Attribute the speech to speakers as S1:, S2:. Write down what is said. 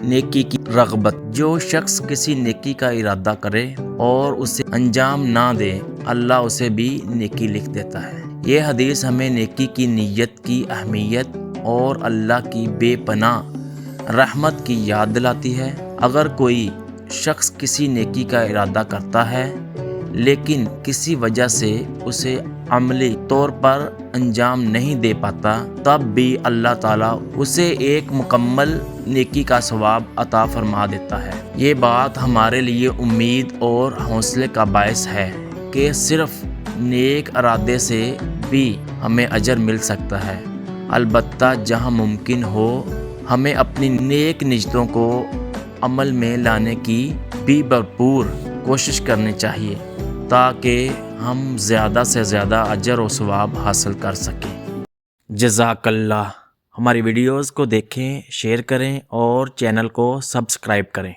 S1: نیکی کی رغبت۔ جو شخص کسی نیکی کا ارادہ کرے اور اسے انجام نہ دے، اللہ اسے بھی نیکی لکھ دیتا ہے۔ یہ حدیث ہمیں نیکی کی نیت کی اہمیت اور اللہ کی بے پناہ رحمت کی یاد دلاتی ہے۔ اگر کوئی شخص کسی نیکی کا ارادہ کرتا ہے لیکن کسی وجہ سے اسے عملی طور پر انجام نہیں دے پاتا، تب بھی اللہ تعالیٰ اسے ایک مکمل نیکی کا ثواب عطا فرما دیتا ہے۔ یہ بات ہمارے لیے امید اور حوصلے کا باعث ہے کہ صرف نیک ارادے سے بھی ہمیں اجر مل سکتا ہے۔ البتہ جہاں ممکن ہو ہمیں اپنی نیک نیتوں کو عمل میں لانے کی بھی بھرپور کوشش کرنی چاہیے تاکہ ہم زیادہ سے زیادہ اجر و ثواب حاصل کر سکیں۔ جزاک اللہ۔ ہماری ویڈیوز کو دیکھیں، شیئر کریں اور چینل کو سبسکرائب کریں۔